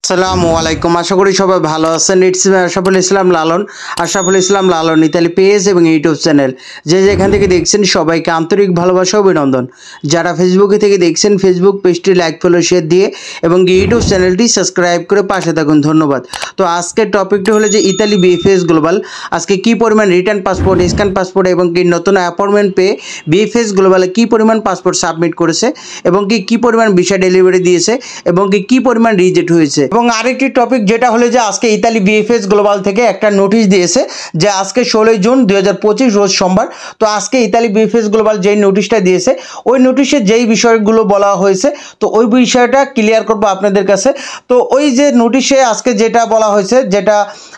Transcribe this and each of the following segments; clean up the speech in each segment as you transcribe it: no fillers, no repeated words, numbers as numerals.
আসসালামু আলাইকুম। আশা করি সবাই ভালো আছেন। It's Ashraful Islam Lalon Italy page এবং ইউটিউব চ্যানেল যে যেখান থেকে দেখছেন সবাইকে আন্তরিক ভালোবাসা অভিনন্দন। যারা ফেসবুকে থেকে দেখছেন ফেসবুক পেজটি লাইক ফলো শেয়ার দিয়ে এবং ইউটিউব চ্যানেলটি সাবস্ক্রাইব করে পাশে থাকুন, ধন্যবাদ। তো আজকের টপিকটি হলো যে ইতালি বিএফএস গ্লোবাল আজকে কি পরিমাণ রিটার্ন পাসপোর্ট, স্ক্যান পাসপোর্ট এবং কি নতুন অ্যাপয়েন্টমেন্ট পেয়ে বিএফএস গ্লোবালে কি পরিমাণ পাসপোর্ট সাবমিট করেছে এবং কি পরিমাণ ভিসা ডেলিভারি দিয়েছে এবং কি পরিমাণ রিজেক্ট হয়েছে। এবং আরেকটি টপিক যেটা হলো যে আজকে ইতালি বিএফএস গ্লোবাল থেকে একটা নোটিশ দিয়েছে যে আজকে 16 জুন 2025 রোজ সোমবার। তো আজকে ইতালি বিএফএস গ্লোবাল যেই নোটিশটা দিয়েছে ওই নোটিশে যেই বিষয়গুলো বলা হয়েছে তো ওই বিষয়টা ক্লিয়ার করবো আপনাদের কাছে। তো ওই যে নোটিশে আজকে যেটা বলা হয়েছে, যেটা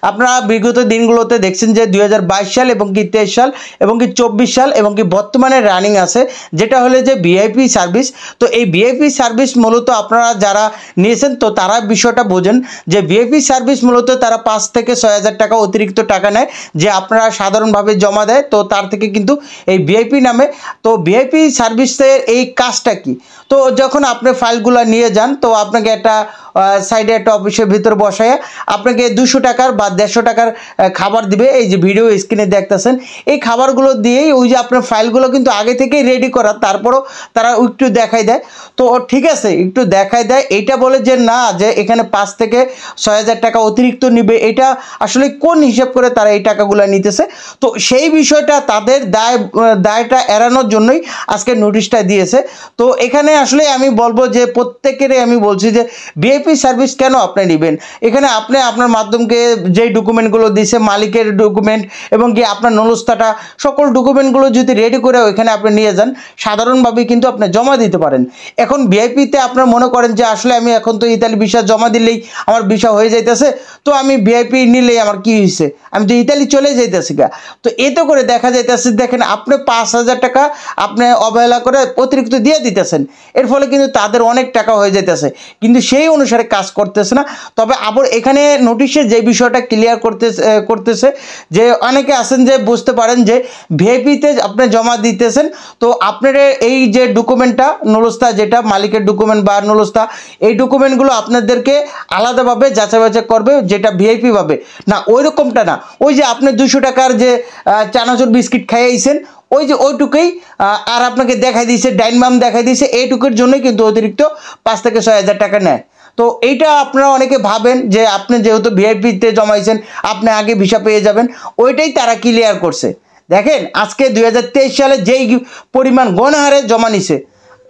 আপনারা বিগত দিনগুলোতে দেখছেন যে 2022 সাল এবং কি 23 সাল এবং কি 24 সাল এবং কি বর্তমানে রানিং আছে, যেটা হলো যে ভিআইপি সার্ভিস। তো এই ভিআইপি সার্ভিস মূলত আপনারা যারা নিয়েছেন তো তারা বিষয়টা বোঝেন যে ভিআইপি সার্ভিস মূলত তারা 5 থেকে 6,000 টাকা অতিরিক্ত টাকা নেয় যে আপনারা সাধারণভাবে জমা দেয়, তো তার থেকে কিন্তু এই ভিআইপি নামে। তো ভিআইপি সার্ভিসের এই কাজটা কি, তো যখন আপনি ফাইলগুলো নিয়ে যান তো আপনাকে একটা সাইডে একটা অফিসের ভিতর বসায় আপনাকে 200 টাকার বা 150 টাকার খাবার দিবে। এই যে ভিডিও স্ক্রিনে দেখতেছেন এই খাবারগুলো দিয়েই ওই যে আপনার ফাইলগুলো কিন্তু আগে থেকেই রেডি করা, তারপরও তারা একটু দেখাই দেয়। তো ঠিক আছে, একটু দেখাই দেয়, এইটা বলে যে না যে এখানে 5 থেকে 6,000 টাকা অতিরিক্ত নিবে, এটা আসলে কোন হিসাব করে তারা এই টাকাগুলো নিতেছে। তো সেই বিষয়টা তাদের দায়টা এড়ানোর জন্যই আজকে নোটিশটা দিয়েছে। তো এখানে আসলে আমি বলবো যে প্রত্যেকেরই আমি বলছি যে ভিআইপি সার্ভিস কেন আপনি নেবেন। এখানে আপনি আপনার মাধ্যমকে যেই ডকুমেন্টগুলো দিয়েছে মালিকের ডকুমেন্ট এবং কি আপনার নলস্তাটা সকল ডকুমেন্টগুলো যদি রেডি করে ওইখানে আপনি নিয়ে যান সাধারণভাবে কিন্তু আপনি জমা দিতে পারেন। এখন ভিআইপিতে আপনার মনে করেন যে আসলে আমি এখন তো ইতালি ভিসা জমা দিলেই আমার ভিসা হয়ে যাইতেছে, তো আমি ভিআইপি নিলেই আমার কি হয়েছে, আমি তো ইতালি চলে যাইতেছি গা। তো এতে করে দেখা যাইতেছে দেখেন আপনি 5,000 টাকা আপনি অবহেলা করে অতিরিক্ত দিয়ে দিতেছেন, এর ফলে কিন্তু তাদের অনেক টাকা হয়ে যাইতেছে, কিন্তু সেই অনুসারে কাজ করতেছে না। তবে আবার এখানে নোটিশে যে বিষয়টা ক্লিয়ার করতেছে যে অনেকে আছেন যে বুঝতে পারেন যে ভিআইপিতে আপনি জমা দিতেছেন তো আপনার এই যে ডকুমেন্টটা নলস্তা, যেটা মালিকের ডকুমেন্ট বা নলস্তা, এই ডকুমেন্টগুলো আপনাদেরকে আলাদাভাবে যাচাই বাছাই করবে, যেটা ভিআইপি ভাবে না ওই রকমটা না। ওই যে আপনি 200 টাকার যে চানাচুর বিস্কিট খাইয়েছেন ওই যে ওইটুকুই আর আপনাকে দেখাই দিয়েছে, ডাইনবাম দেখাই দিয়েছে, এইটুকুর জন্যই কিন্তু অতিরিক্ত 5 থেকে 6,000 টাকা নেয়। তো এইটা আপনারা অনেকে ভাবেন যে আপনি যেহেতু ভিআইপিতে জমাইছেন আপনি আগে ভিসা পেয়ে যাবেন, ওইটাই তারা ক্লিয়ার করছে। দেখেন আজকে 2023 সালে যেই পরিমাণ গণহারে জমা নিছে,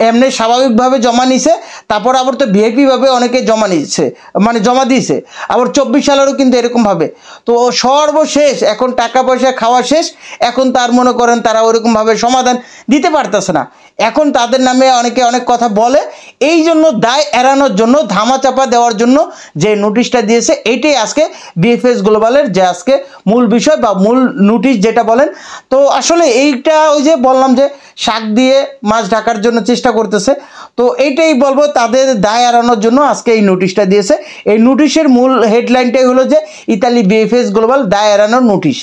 এমনি স্বাভাবিকভাবে জমা নিছে, তারপর আবার তো ভিআইপিভাবে অনেকে জমা নিচ্ছে মানে জমা দিয়েছে, আবার 24 সালেরও কিন্তু এরকমভাবে। তো সর্বশেষ এখন টাকা পয়সা খাওয়া শেষ, এখন তার মনে করেন তারা ওরকমভাবে সমাধান দিতে পারতেছে না। এখন তাদের নামে অনেকে অনেক কথা বলে, এই জন্য দায় এড়ানোর জন্য ধামাচাপা দেওয়ার জন্য যে নোটিশটা দিয়েছে এইটাই আজকে বিএফএস গ্লোবালের যে আজকে মূল বিষয় বা মূল নোটিশ যেটা বলেন। তো আসলে এইটা ওই যে বললাম যে শাক দিয়ে মাছ ঢাকার জন্য চেষ্টা করতেছে, তো এইটাই বলবো তাদের দায় এড়ানোর জন্য আজকে এই নোটিশটা দিয়েছে। এই নোটিশের মূল হেডলাইনটাই হলো যে ইতালি বিএফএস গ্লোবাল দায় এড়ানোর নোটিশ।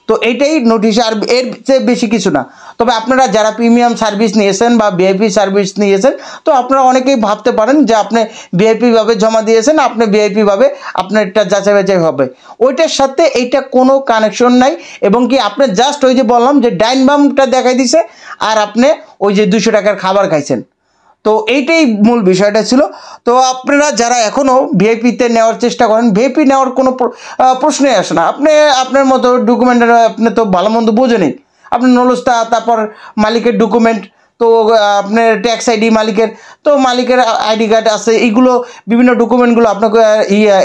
তো এইটাই নোটিশ, আর এর চেয়ে বেশি কিছু না। তবে আপনারা যারা প্রিমিয়াম সার্ভিস নিয়েছেন বা ভিআইপি সার্ভিস নিয়েছেন তো আপনারা অনেকেই ভাবতে পারেন যে আপনি ভিআইপিভাবে জমা দিয়েছেন, আপনি ভিআইপিভাবে আপনার একটা যাচাই বাছাই হবে, ওইটার সাথে এইটা কোনো কানেকশন নাই। এবং কি আপনি জাস্ট ওই যে বললাম যে ডাইনবামটা দেখাই দিছে আর আপনি ওই যে 200 টাকার খাবার খাইছেন, তো এইটাই মূল বিষয়টা ছিল। তো আপনারা যারা এখনও ভিআইপিতে নেওয়ার চেষ্টা করেন, ভিআইপি নেওয়ার কোনো প্রশ্নই আসে না। আপনি আপনার মতো ডকুমেন্টের আপনি তো ভালো মন্দ বোঝেনই, আপনার নলস্তা, তারপর মালিকের ডকুমেন্ট, তো আপনার ট্যাক্স আইডি মালিকের, তো মালিকের আইডি কার্ড আছে, এইগুলো বিভিন্ন ডকুমেন্টগুলো আপনাকে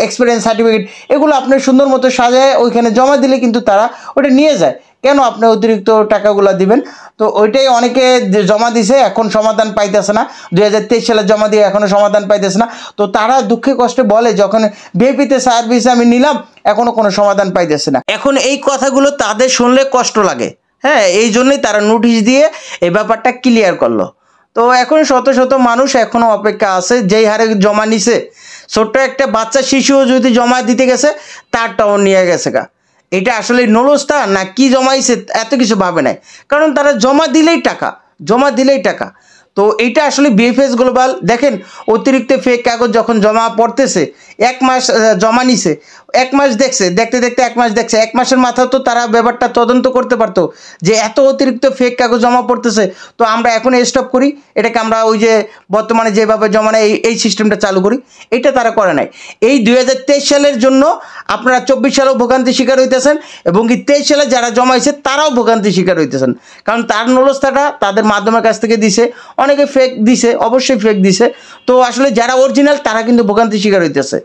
এক্সপিরিয়েন্স সার্টিফিকেট, এগুলো আপনি সুন্দর মতো সাজায় ওইখানে জমা দিলে কিন্তু তারা ওটা নিয়ে যায়। কেন আপনি অতিরিক্ত টাকাগুলো দিবেন? তো ওইটাই অনেকে জমা দিছে এখন সমাধান পাইতেছে না, 2023 সালে জমা দিয়ে এখনও সমাধান পাইতেছে না। তো তারা দুঃখে কষ্টে বলে যখন ভিআইপিতে সার্ভিস আমি নিলাম এখনও কোনো সমাধান পাইতেছে না। এখন এই কথাগুলো তাদের শুনলে কষ্ট লাগে, হ্যাঁ, এই জন্যই তারা নোটিশ দিয়ে এই ব্যাপারটা ক্লিয়ার করলো। তো এখন শত শত মানুষ এখনও অপেক্ষা আছে, যেই হারে জমা নিছে, ছোট্ট একটা বাচ্চা শিশুও যদি জমা দিতে গেছে তারটাও নিয়ে গেছে গা। এটা আসলে নলস্তা না কি জমাইছে এত কিছু ভাবে নাই, কারণ তারা জমা দিলেই টাকা। তো এইটা আসলে বিএফএস গ্লোবাল দেখেন অতিরিক্ত ফেক কাগজ যখন জমা পড়তেছে, 1 মাস জমা নিছে, 1 মাস দেখছে, দেখতে দেখতে 1 মাস দেখছে, 1 মাসের মাথায় তো তারা ব্যাপারটা তদন্ত করতে পারতো যে এত অতিরিক্ত ফেক কাগজ জমা পড়তেছে, তো আমরা এখন স্টপ করি, এটাকে আমরা ওই যে বর্তমানে যেভাবে জমা নেয় এই সিস্টেমটা চালু করি। এটা তারা করে নাই। এই 2023 সালের জন্য আপনারা 24 সালেও ভোগান্তি শিকার হইতেছেন এবং কি 23 সালে যারা জমাইছে তারাও ভোগান্তি শিকার হইতেছেন, কারণ তার নলস্থাটা তাদের মাধ্যমের কাছ থেকে দিছে, অনেকে ফেক দিছে, অবশ্যই ফেক দিছে। তো আসলে যারা অরিজিনাল তারা কিন্তু ভোগান্তি শিকার হইতেছে।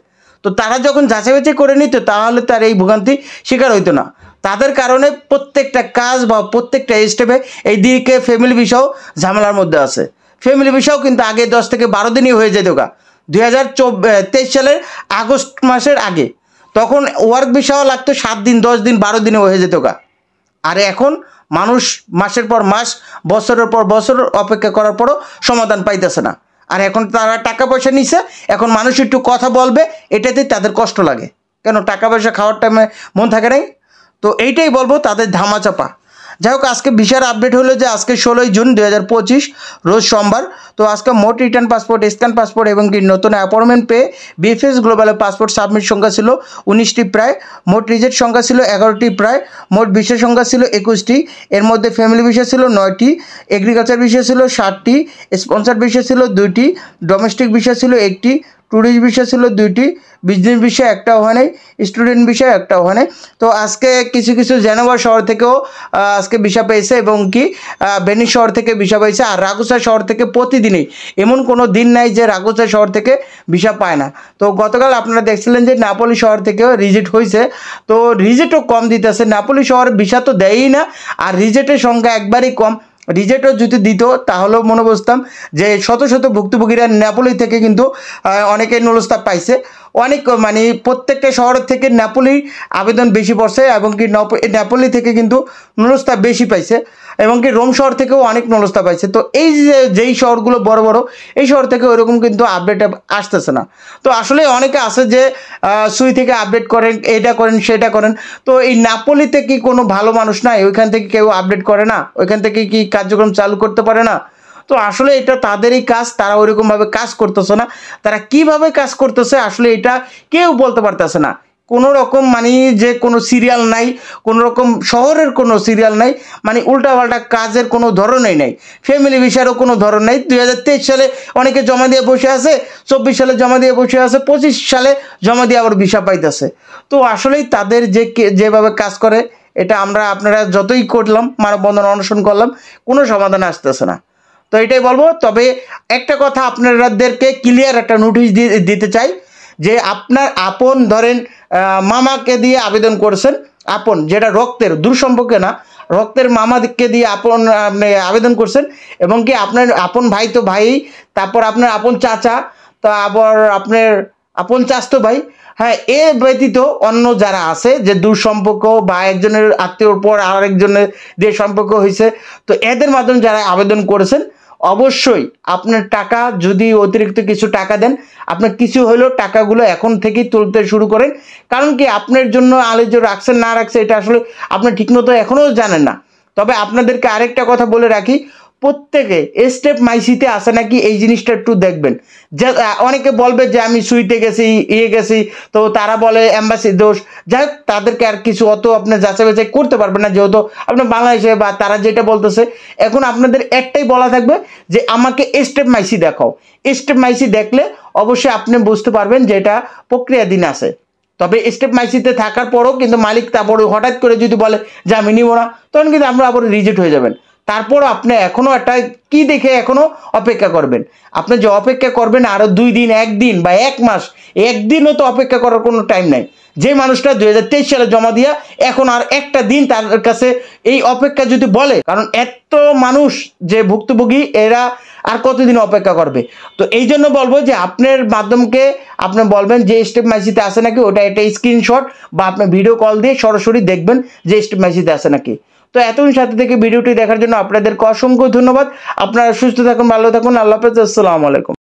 তো তারা যখন যাচাই বাছাই করে নিত তাহলে তার এই ভোগান্তি শিকার হইতো না। তাদের কারণে প্রত্যেকটা কাজ বা প্রত্যেকটা স্টেপে এই দিকে ফ্যামিলি ভিসাও ঝামেলার মধ্যে আছে। ফ্যামিলি ভিসাও কিন্তু আগে 10 থেকে 12 দিনই হয়ে যেত গা 2023 সালের আগস্ট মাসের আগে। তখন ওয়ার্ক ভিসাও লাগতো 7 দিন, 10 দিন, 12 দিনে হয়ে যেত গা। আর এখন মানুষ মাসের পর মাস, বছরের পর বছর অপেক্ষা করার পরও সমাধান পাইতেছে না। আর এখন তারা টাকা পয়সা নিছে, এখন মানুষ একটু কথা বলবে এটাতেই তাদের কষ্ট লাগে, কেন টাকা পয়সা খাওয়ার টাইমে মন থাকে নাই। তো এইটাই বলবো তাদের ধামাচাপা। যাই হোক, আজকে ভিসার আপডেট হলো যে আজকে 16 জুন 2025 রোজ সোমবার। তো আজকে মোট রিটার্ন পাসপোর্ট, স্ক্যান পাসপোর্ট এবং কি নতুন অ্যাপয়েন্টমেন্ট পেয়ে বিএফএস গ্লোবালের পাসপোর্ট সাবমিট সংখ্যা ছিল 19টি প্রায়, মোট রিজেক্ট সংখ্যা ছিল 11টি প্রায়, মোট ভিসা সংখ্যা ছিল 21টি। এর মধ্যে ফ্যামিলি ভিসা ছিল 9টি, এগ্রিকালচার ভিসা ছিল 7টি, স্পন্সর ভিসা ছিল 2টি, ডোমেস্টিক ভিসা ছিল 1টি, ট্যুরিস্ট ভিসা ছিল 2টি, বিজনেস ভিসা একটাও হয় নাই, স্টুডেন্ট ভিসা একটাও হয় নাই। তো আজকে কিছু কিছু জেনেভা শহর থেকেও আজকে ভিসা পেয়েছে এবং কি ভেনিস শহর থেকে ভিসা পেয়েছে। আর রাগুসা শহর থেকে প্রতিদিনই, এমন কোনো দিন নাই যে রাগুসা শহর থেকে ভিসা পায় না। তো গতকাল আপনারা দেখছিলেন যে নাপোলি শহর থেকেও রিজেক্ট হয়েছে, তো রিজেক্টও কম দিতেছে। নাপোলি শহরের ভিসা তো দেয়ই না, আর রিজেক্টের সংখ্যা একবারই কম। রিজেক্টও যদি দিত তাহলেও মনে বুঝতাম যে শত শত ভুক্তভোগীরা নেপোলি থেকে কিন্তু অনেকে নলস্তাব পাইছে। অনেক মানে প্রত্যেকটা শহর থেকে নেপোলি আবেদন বেশি পড়ছে এবং কি নেপোলি থেকে কিন্তু নলস্তাব বেশি পাইছে এবং কি রোম শহর থেকেও অনেক নলস্তাব পাইছে। তো এই যেই শহরগুলো বড় বড় এই শহর থেকে ওইরকম কিন্তু আপডেট আসতেছে না। তো আসলে অনেকে আছে যে সুই থেকে আপডেট করেন, এটা করেন সেটা করেন। তো এই নেপোলিতে কি কোনো ভালো মানুষ নাই? ওইখান থেকে কেউ আপডেট করে না? ওইখান থেকে কি কার্যক্রম চালু করতে পারে না? তো আসলে এটা তাদেরই কাজ, তারা ওইরকমভাবে কাজ করতেছে না। তারা কিভাবে কাজ করতেছে আসলে এটা কেউ বলতে পারতেছে না। কোনো রকম মানে যে কোনো সিরিয়াল নাই, কোনো রকম শহরের কোনো সিরিয়াল নাই, মানে উল্টাপাল্টা কাজের কোনো ধরনই নাই। ফ্যামিলি ভিসারও কোনো ধরন নাই। 2023 সালে অনেকে জমা দিয়ে বসে আছে, 24 সালে জমা দিয়ে বসে আছে, 25 সালে জমা দিয়ে আবার ভিসা পাইতেছে। তো আসলেই তাদের যেভাবে কাজ করে এটা আপনারা যতই করলাম, মানববন্ধন অনশন করলাম, কোনো সমাধান আসতেছে না। তো এটাই বলবো। তবে একটা কথা আপনাদেরকে ক্লিয়ার একটা নোটিশ দিতে চাই যে আপনার আপন ধরেন মামাকে দিয়ে আবেদন করছেন, আপন যেটা রক্তের দূর সম্পর্কে না, রক্তের মামাকে দিয়ে আপন আবেদন করছেন এবং কি আপনার আপন ভাই তো ভাই, তারপর আপনার আপন চাচা, তারপর আপনার আপন চাচতো ভাই, হ্যাঁ, এ ব্যতীত অন্য যারা আছে যে দূর সম্পর্ক বা একজনের আত্মীয়র পর আরেকজনের দিয়ে সম্পর্ক হয়েছে, তো এদের মাধ্যমে যারা আবেদন করেছেন অবশ্যই আপনার টাকা যদি অতিরিক্ত কিছু টাকা দেন, আপনার কিছু হলেও টাকাগুলো এখন থেকেই তুলতে শুরু করেন। কারণ কি আপনার জন্য আলোচ্য রাখছেন না রাখছে এটা আসলে আপনার ঠিকমতো এখনও জানেন না। তবে আপনাদেরকে আরেকটা কথা বলে রাখি, প্রত্যেকে স্টেপ মাইসিতে আসে নাকি এই জিনিসটা একটু দেখবেন। যে অনেকে বলবে যে আমি সুইতে গেছি, গেছি, তো তারা বলে এম্বাসি দোষ। যাই হোক, তাদেরকে আর কিছু অত আপনি যাচাই বাছাই করতে পারবেন না, যেহেতু আপনার বাংলাদেশে বা তারা যেটা বলতেছে। এখন আপনাদের একটাই বলা থাকবে যে আমাকে স্টেপ মাইসি দেখাও। স্টেপ মাইসি দেখলে অবশ্যই আপনি বুঝতে পারবেন যে এটা প্রক্রিয়াধীন আছে। তবে স্টেপ মাইসিতে থাকার পরও কিন্তু মালিক তারপরে হঠাৎ করে যদি বলে যে আমি নিব না, তখন কিন্তু আপনারা আবার রিজেক্ট হয়ে যাবেন। তারপর আপনি এখনও একটা কি দেখে এখনও অপেক্ষা করবেন? আপনি যে অপেক্ষা করবেন আরও 2 দিন, 1 দিন বা 1 মাস, একদিনও তো অপেক্ষা করার কোনো টাইম নাই। যে মানুষটা 2023 সালে জমা দিয়া এখন আর একটা দিন তার কাছে এই অপেক্ষা যদি বলে, কারণ এত মানুষ যে ভুক্তভোগী এরা আর কতদিন অপেক্ষা করবে? তো এই জন্য বলবো যে আপনার মাধ্যমকে আপনি বলবেন যে স্টেপ মাইসিতে আসে নাকি, ওটা একটা স্ক্রিনশট বা আপনি ভিডিও কল দিয়ে সরাসরি দেখবেন যে স্টেপ মাইসিতে আসে নাকি। তো এতদিন সাথে থেকে ভিডিওটি দেখার জন্য আপনাদেরকে অসংখ্য ধন্যবাদ। আপনারা সুস্থ থাকুন, ভালো থাকুন, আল্লাহ হাফেজ, আসসালামু আলাইকুম।